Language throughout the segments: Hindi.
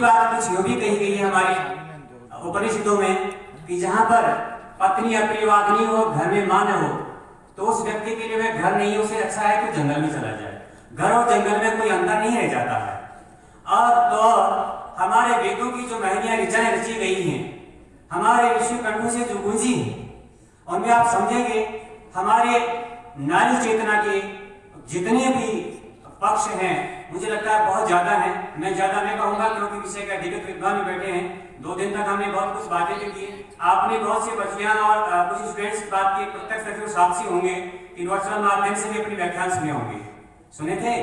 बात कुछ यूं भी कही गई है हमारे उपनिषदों में कि जहां पर पत्नी अप्रियवादिनी हो, घर में मां न हो, तो उस व्यक्ति के लिए वह घर नहीं, उसे अच्छा है कि जंगल में चला जाए। घर और जंगल में कोई अंतर नहीं रह जाता है। और तो हमारे वेदों की जो महनियां ऋचाएं रची गई हैं, हमारे ऋषि कंठों से जो गूंजी हैं, उनमें आप समझेंगे हमारे नारी चेतना के जितने भी पक्ष हैं, मुझे लगता है बहुत ज्यादा हैं। मैं ज्यादा नहीं कहूंगा क्योंकि विषय का अधिकृत विद्वान में बैठे हैं। 2 दिन तक हमने बहुत कुछ बातें भी की। आपने बहुत से बच्चियां और कुछ स्टूडेंट्स की बात की, प्रत्यक्ष साक्षी होंगे कि वर्चुअल माध्यम से भी अपने व्याख्यान सुने होंगे। सुने थे?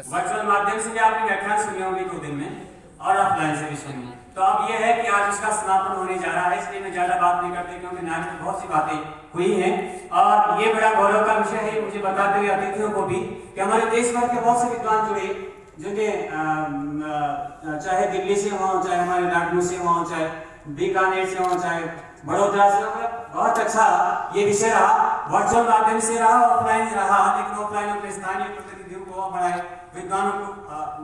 वर्चुअल माध्यम से भी आपने व्याख्यान सुने होंगे 2 दिन में, और ऑफलाइन से भी सुने। तो अब यह है कि आज उसका समापन होने जा रहा है, इसलिए मैं ज्यादा बात नहीं करते क्योंकि नाम में बहुत सी बातें हुई हैं। और ये बड़ा गौरव का विषय है मुझे बताते हुए अतिथियों को भी कि हमारे देश भर के बहुत से विद्वान जुड़े, जिन्हें चाहे दिल्ली से हो, चाहे हमारे लखनऊ से हो, चाहे बीकानेर से हो, चाहे बड़ौदा से हो। बहुत अच्छा ये विषय रहा, वर्चुअल माध्यम से रहा, ऑफलाइन रहा, लेकिन ऑफलाइन अपने स्थानीय प्रतिनिधियों को, हमारे विद्वानों को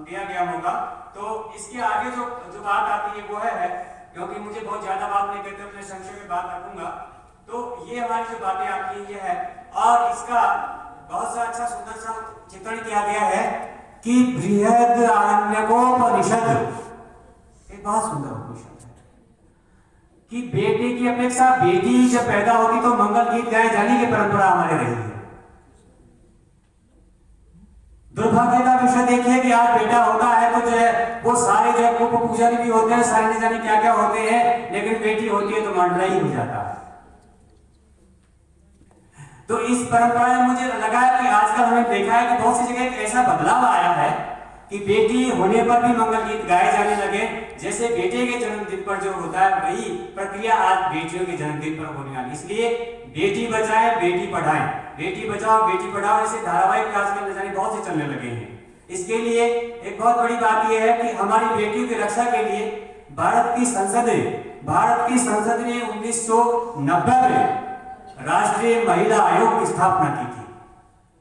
दिया गया मौका। तो इसके आगे जो बात आती है वो है, क्योंकि मुझे बहुत ज्यादा बात नहीं करते, अपने संक्षेप में बात रखूंगा। तो ये हमारी जो बातें आती है ये है, और इसका बहुत सा अच्छा सुंदर सा चित्रण किया गया है कि बृहद आरण्यकोपनिषद एक बहुत सुंदर उपनिषद है कि बेटे की अपेक्षा बेटी जब पैदा होगी तो मंगल गीत गाए जाने की परंपरा हमारे रही है। दुर्भाग्य का विषय देखिए कि आज बेटा होता है तो जो है वो सारे जो है कुप पूजन भी होते हैं, सारे जाने क्या क्या होते हैं, लेकिन बेटी होती है तो मंडला ही हो जाता है। तो इस परंपरा में मुझे लगा कि आजकल हमने देखा है कि बहुत सी जगह ऐसा बदलाव आया है कि बेटी होने पर भी मंगल गीत गाए जाने लगे। जैसे बेटे के जन्मदिन पर जो होता है वही प्रक्रिया आज बेटियों के जन्मदिन पर होने वाली। इसलिए बेटी बचाए बेटी पढ़ाएं, बेटी बचाओ बेटी पढ़ाओ, ऐसे धारावाहिक आजकल न जाने बहुत से चलने लगे हैं। इसके लिए एक बहुत बड़ी बात यह है कि हमारी बेटियों की रक्षा के लिए भारत की संसद ने 1990 में राष्ट्रीय महिला आयोग की स्थापना की थी।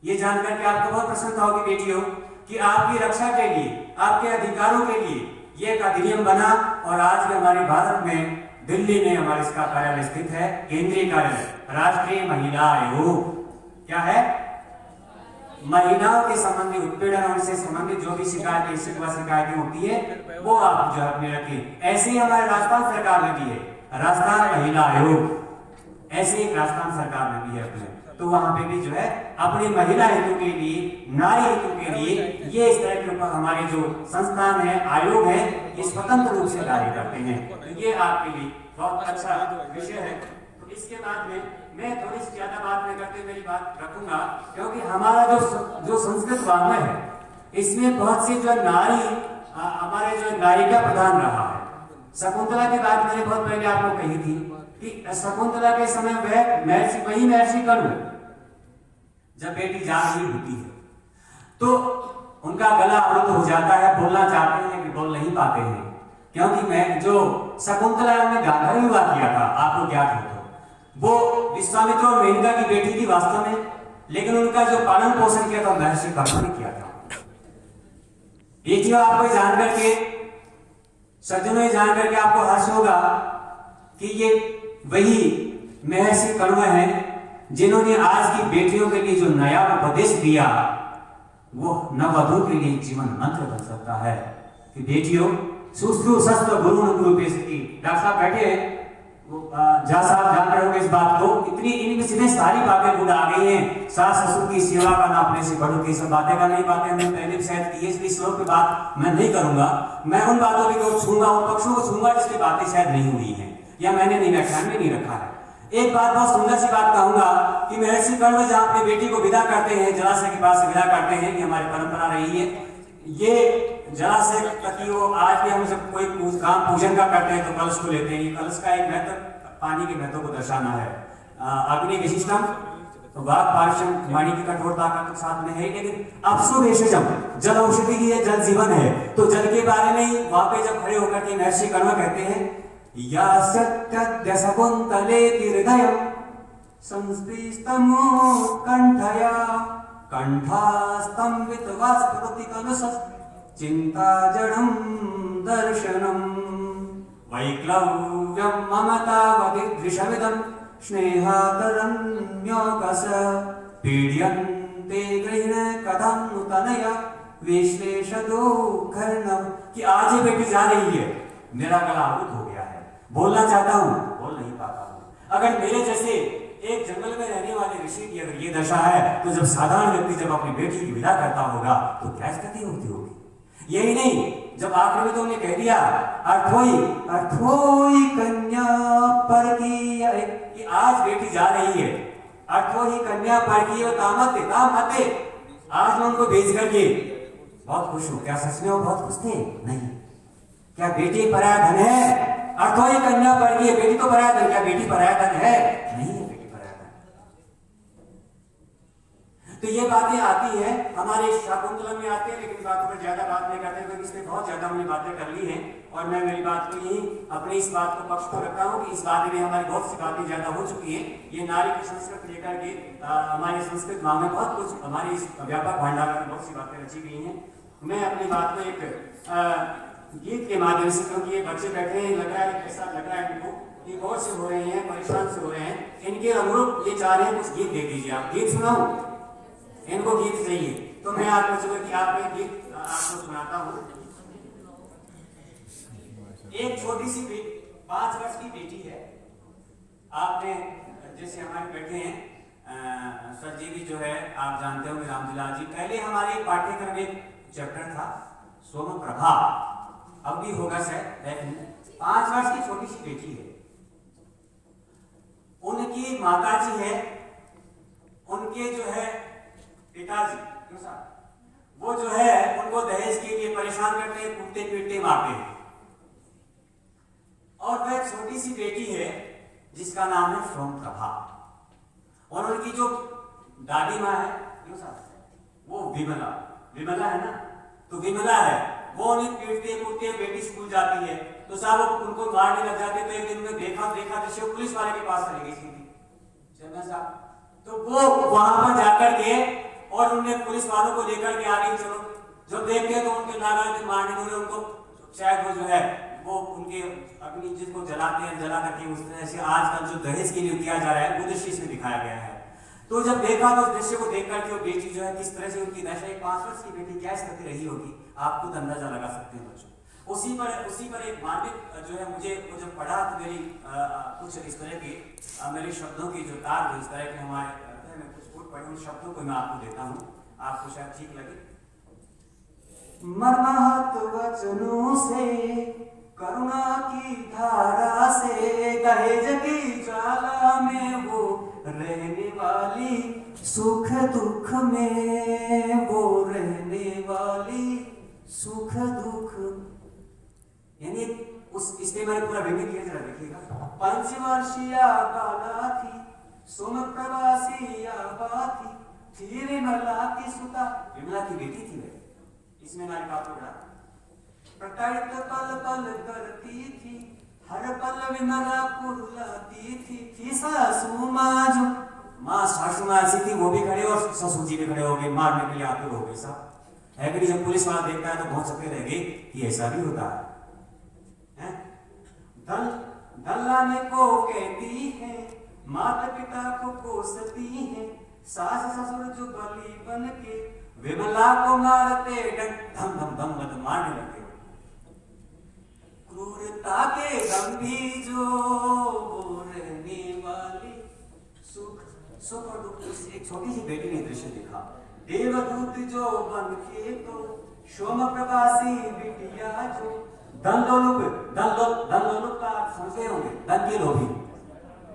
ये जानकर के आपको बहुत प्रसन्नता होगी बेटियों कि आपकी रक्षा के लिए, आपके अधिकारों के लिए ये एक अधिनियम बना। और आज भी हमारे भारत में दिल्ली में हमारे इसका कार्यालय स्थित है, केंद्रीय कार्यालय राष्ट्रीय महिला आयोग। क्या है? महिलाओं के संबंधी उत्पीड़न और इससे संबंधित जो भी शिकायतें होती है वो आप जो अपने रखें। ऐसे ही हमारे राजस्थान सरकार में भी है राजस्थान महिला आयोग, ऐसे एक राजस्थान सरकार में भी है अपने। तो वहां पे भी जो है अपनी महिला हितों के लिए, नारी हितों के लिए ये इस तरह के ऊपर हमारे जो संस्थान है, आयोग है, ये स्वतंत्र रूप से कार्य करते हैं। तो ये आपके लिए बहुत अच्छा विषय है। तो इसके बाद में मैं थोड़ी सी ज्यादा बात नहीं करते मेरी बात रखूंगा, क्योंकि हमारा जो संस्कृत वाङ्मय है इसमें बहुत सी जो नारी हमारे जो नायिका प्रधान रहा है। शकुंतला की बात मैंने बहुत पहले आपको कही थी कि शकुंतला के समय वही महर्षि कर्ण जब बेटी जा रही होती है तो उनका गला अवरुद्ध हो जाता है, बोलना चाहते हैं लेकिन बोल नहीं पाते हैं, क्योंकि मैं जो शकुंतला ने गांधारी विवाह किया था आपको ज्ञात हो तो वो विश्वामित्र और मेनका की बेटी थी वास्तव में, लेकिन उनका जो पालन पोषण किया था महर्षि कर्ण ने किया था। बेटियों आपको जान करके, सज्जनों जान करके आपको हर्ष होगा कि ये वही महर्षि कर्ण हैं जिन्होंने आज की बेटियों के लिए जो नया उपदेश दिया वो नववधू के लिए जीवन मंत्र बन सकता है कि बेटियों सुश्रु शस्त्र गुरु गुरुपेशकी। डॉक्टर साहब बैठे हैं, जा साहब जान रहे होंगे इस बात को, इतनी इनमें सारी बातें गुण आ गई हैं। सास ससुर की सेवा का ना अपने से बढ़ो की सब बातें का नहीं, बातें हमने पहले भी शायद की है, इसलिए श्लोक की बात मैं नहीं करूंगा। मैं उन बातों को छूंगा, उन पक्षों को छूंगा जिसकी बातें शायद नहीं हुई है या मैंने नहीं व्याख्यान में नहीं रखा है। एक बात बहुत सुंदर सी बात कहूंगा कि महर्षि कर्ण जहां अपनी बेटी को विदा करते हैं, जलाशय के पास विदा करते हैं, कि हमारी परंपरा रही है। ये जलाशय तक वो आज भी हम सब कोई काम पूजन का करते हैं तो कलश को लेते हैं। कलश का एक महत्व पानी के महत्व को दर्शाना है। अग्नि विशिष्टम तो वाक पारिशम, वाणी की कठोरता का तो साथ में है, लेकिन अपसु भेषजम जल औषधि की है, जल जीवन है। तो जल के बारे में वहां पे जब खड़े होकर के महर्षि कर्ण कहते हैं या सत्य शकुंतलेति हृदयं संस्पृष्टमो कंठया कंठास्तंभित वास्पति कलश चिंता जड़म दर्शनम् वैक्लव्यं ममतावधिदृशमिदं स्नेहातरन्योकस पीड्यन्ते गृहिण कथं तनया विश्लेषदोघर्णम। कि आज ये बेटी जा रही है, मेरा गला आवृत हो गया है, बोलना चाहता हूँ बोल नहीं पाता हूँ। अगर मेरे जैसे एक जंगल में रहने वाले ऋषि की अगर ये दशा है, तो जब साधारण व्यक्ति जब अपनी बेटी की विदा करता होगा तो क्या स्थिति होती होगी। यही नहीं, जब आखिर में तो उन्हें कह दिया अर्थोई कन्या पर की, कि आज बेटी जा रही है, अर्थोई कन्या पर की तामते, आज मैं उनको भेज करके बहुत खुश हूं। क्या सच में वो बहुत खुश थे? नहीं। क्या बेटी पराया धन है? अर्थोई कन्या पर की, बेटी तो पराया धन, क्या बेटी पराया धन है? नहीं है बेटी पराया धन। तो ये बातें आती है हमारे शाकुंतलम में आती है, लेकिन बातों पर ज्यादा बात नहीं करते क्योंकि इसमें बहुत ज्यादा हमने बातें कर ली हैं। और मैं मेरी बात को यही अपनी इस बात को पक्ष को रखता हूँ कि इस बात में हमारी बहुत सी बातें ज्यादा हो चुकी हैं। ये नारी की संस्कृत लेकर के हमारी संस्कृत माँ में बहुत कुछ, हमारी इस व्यापक भंडार में बहुत सी बातें रची गई हैं। मैं अपनी बात को एक गीत के माध्यम से, क्योंकि ये बच्चे बैठे हैं, लग रहा है ऐसा लग रहा है इनको कि गौर से हो रहे हैं, परेशान से हो रहे हैं, इनके अनुरूप ये चाह रहे हैं कुछ गीत दे दीजिए। आप गीत सुनाओ, इनको गीत चाहिए। तो मैं आप बच्चों की आप में गीत आपको सुनाता हूँ। एक छोटी सी 5 वर्ष की बेटी है। आपने जैसे हमारे बैठे हैं सर जी भी जो है आप जानते होंगे, रामजिलाल जी, पहले हमारे पाठ्यक्रम में चैप्टर था सोम प्रभा, अब भी होगा शायद। 5 वर्ष की छोटी सी बेटी है, उनकी माता जी है, उनके जो है पिताजी वो जो है उनको दहेज के लिए परेशान करते हैं, कूटते पीटते मारते हैं। और वह छोटी सी बेटी है जिसका नाम है सोम प्रभा, और उनकी जो दादी माँ है वो विमला है ना, तो विमला है, वो उन्हें पीटते कूटते, बेटी स्कूल जाती है तो साहब उनको मारने लग जाते। तो एक दिन में देखा तो पुलिस वाले के पास चली गई थी साहब, तो वो वहां पर जाकर के और उन्हें पुलिस वालों को लेकर के आ गई। चलो जब देखते तो उनके नाराज मारने वाले उनको शायद वो जो है वो उनके अग्नि जिसको जलाते हैं, जला करके उस तरह से आजकल जो दहेज के लिए किया जा रहा है वो दृश्य इसमें दिखाया गया है। तो जब देखा तो उस दृश्य को देख करके वो बेटी जो है किस तरह से उनकी दशा, एक 5 वर्ष की बेटी क्या स्थिति रही होगी, आप खुद अंदाजा लगा सकते हैं बच्चों। उसी पर एक मार्मिक जो है मुझे वो जब पढ़ा तो मेरी कुछ इस तरह के मेरे शब्दों की जो तार इस तरह के हमारे हृदय में कुछ फूट पड़े, उन शब्दों को मैं आपको देता हूँ, आपको शायद ठीक लगे। मर्माहत वचनों से, करुणा की धारा से, दहेज की ज्वाला में वो रहने वाली, सुख दुख में वो रहने वाली, सुख दुख, यानी उस इसमें मैंने पूरा रिव्यू किया, जरा देखिएगा। 5 वर्षीय बाला थी, सोम प्रवासिया बाथी, थी विमला की सुता, विमला की बेटी थी वह, इसमें नारी का आपको बड़ा प्रकट पल पल करती थी, हर पल विमला कुर्लाती थी सासू माँ जो, माँ सासू माँ ऐसी थी, वो भी खड़े और ससुर जी भी खड़े हो गए, मारने के लिए आतुर हो गए सब है कि जब पुलिस वाला देखता है तो बहुत सके रह गए कि ऐसा भी होता है। दल्लाने को कहती है, माता पिता को कोसती है, सास ससुर जो बलि बन के विमला को मारते धम धम धम मत मारने लगे। क्रूरता के गंभीर जो रहने वाली, सुख और दुख। एक छोटी सी बेटी ने दृश्य देखा, देवदूत जो बन के तो सोम प्रवासी बिटिया जो, दलोलुप का आप समझे होंगे, धन के लोभी,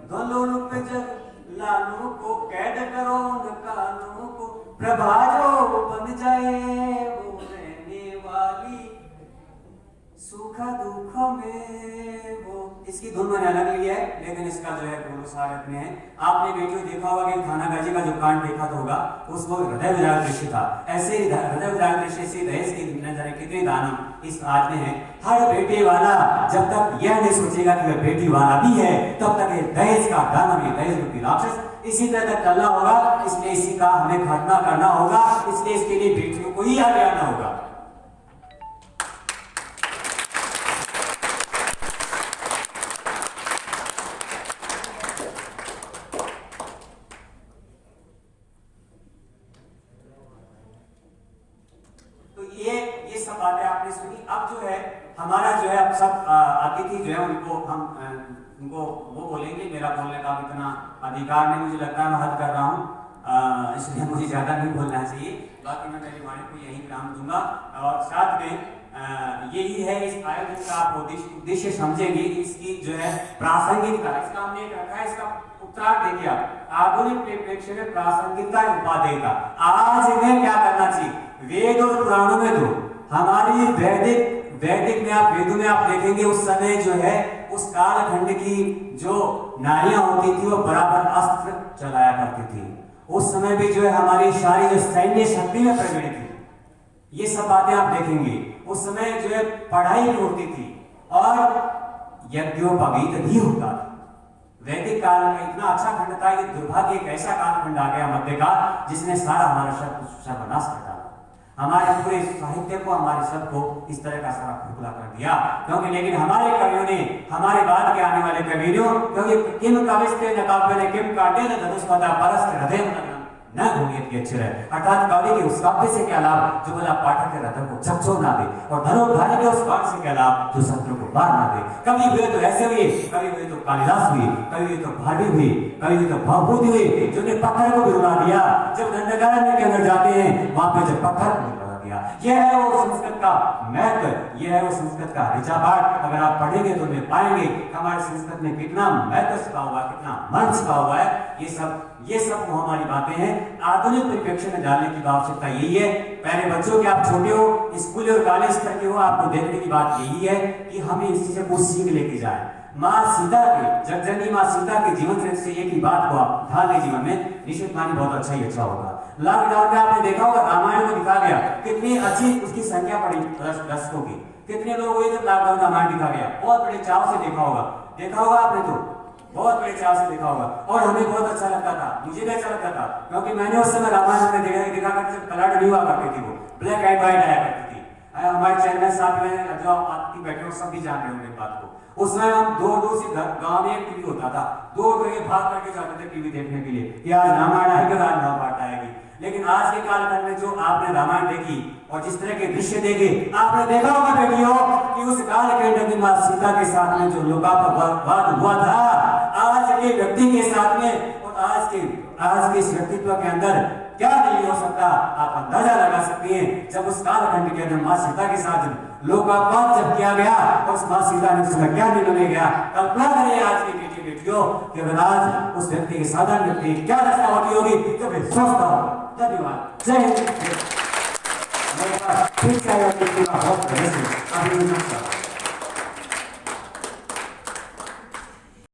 दलोलुप जब लालू को कैद करो न कानों को, प्रभा जो बन जाए वो रहने वाली, सुख दुख में वो। इसकी धुन मैंने अलग ली है, लेकिन इसका जो है दोनों सारे अपने हैं। आपने वीडियो देखा होगा कि थानागाजी का जो कांड देखा तो होगा, उसको हृदय विदारक दृश्य था। ऐसे ही हृदय विदारक दृश्य से दहेज की नजर कितनी दानव इस आज में है। हर बेटे वाला जब तक यह नहीं सोचेगा कि वह बेटी वाला भी है, तब तक ये दहेज का दानव, ये दहेज रूपी राक्षस इसी तरह तक चलना होगा। इसलिए इसी का हमें खात्मा करना होगा, इसलिए इसके लिए बेटियों को ही आगे आना होगा। जो है हमारा जो है अब सब अतिथि जो है उनको हम उनको वो बोलेंगे। मेरा बोलने का इतना अधिकार नहीं, मुझे लगता है मैं हद कर रहा हूँ, इसलिए मुझे ज़्यादा नहीं बोलना चाहिए। बाकी मैं मेरी वाणी को यही विराम दूंगा। और साथ में यही है इस आयोजन का आप उद्देश्य समझेंगे, इसकी जो है प्रासंगिकता, इसका हमने एक रखा है, इसका उत्तर देखिए आप, आधुनिक परिप्रेक्ष्य में प्रासंगिकता उपादेय का। आज में क्या करना चाहिए, वेद और पुराणों में तो हमारी वैदिक में आप वेदों में आप देखेंगे उस समय जो है उस कालखंड की जो नारियां होती थी वो बराबर अस्त्र चलाया करती थी। उस समय भी जो है हमारी सारी जो सैन्य शक्ति में प्रवीण थी। ये सब बातें आप देखेंगे। उस समय जो है पढ़ाई भी होती थी और यज्ञोपवीत भी होता था। वैदिक काल में इतना अच्छा खंड था, ये दुर्भाग्य एक ऐसा कालखंड आ गया मध्यकाल जिसने सारा हमारा सर्वनाश कर डाला। हमारे पूरे साहित्य को, हमारे सब को इस तरह का सारा खोखला कर दिया। क्योंकि लेकिन हमारे कवियों ने, हमारे बाद के आने वाले कवियों, क्योंकि किम कविस्ते न काव्य ने किम काटे न धनुष्पदा परस्त हृदय न घूमियत के अच्छे रहे। अर्थात कवि के उस काव्य से क्या लाभ जो बोला पाठक के हृदय को झकझोर ना दे, और धनुर्धारी के उस बाण से क्या लाभ जो शत्रु को मार ना दे। कवि हुए तो ऐसे हुए, कवि हुए तो कालिदास हुए, कवि हुए तो भारवी हुए, कवि हुए तो भवभूति हुए, जिन्होंने पत्थर को भी रुला दिया। जब दंडकारण्य के अंदर जाते हैं वहां पे जब पत्थर को रुला दिया। यह है वो संस्कृत का महत्व, यह है वो संस्कृत का ऋचा पाठ। अगर आप पढ़ेंगे तो मैं पाएंगे हमारे संस्कृत में कितना महत्व छिपा हुआ है, कितना मन छिपा हुआ है। ये सब वो हमारी बातें हैं। आधुनिक परिप्रेक्ष्य में डालने की आवश्यकता यही है। पहले बच्चों के आप छोटे हो, स्कूल और कॉलेज स्तर के हो, आपको देखने की बात यही है कि हमें इसी से कुछ सीख लेके जाए। माँ सीता के, जगजननी माँ सीता के जीवन चरित्र से एक ही बात को आप ढाल लें जीवन में, निश्चित मानी बहुत अच्छा ही अच्छा होगा। लॉकडाउन में आपने देखा होगा रामायण को दिखा गया, कितनी अच्छी उसकी संख्या पड़ी दर्शकों की। कितने लोग हुए जब लॉकडाउन रामायण दिखा गया, बहुत बड़े चाव से देखा होगा आपने तो बहुत बड़े चाव से देखा होगा। और हमें बहुत अच्छा लगता था, मुझे भी अच्छा लगता था, क्योंकि मैंने उस समय रामायण में देखा करते कलर नहीं हुआ करती थी, वो ब्लैक एंड व्हाइट आया करती थी। हमारे चैनल साहब में जो आपकी बैठे हो सब भी जान रहे होंगे बात को। उस समय हम दूर से गांव में एक टीवी होता था, दूर के भाग करके जाते थे टीवी देखने के लिए कि आज रामायण आएगी, आज महाभारत आएगी। लेकिन आज के कालखंड में जो आपने रामायण देखी और जिस तरह के दृश्य देखे, आपने देखा होगा बेटियों कि उस कालखंड में माँ सीता के साथ में जो लोकापवाद हुआ था, आज के व्यक्ति के साथ में और आज के इस व्यक्तित्व के अंदर क्या नहीं हो सकता, आप अंदाजा लगा सकते हैं। जब उस कालखंड के अंदर माँ सीता के साथ लोकापवाद जब किया गया और उस माँ सीता ने उसमें क्या निर्णय लिया, कल्पना करें आज के बेटियों कि अगर आज उस व्यक्ति के साधारण व्यक्ति क्या दशा होती होगी, तो फिर सोचता होगा। धन्यवाद। जय हिंद। बहुत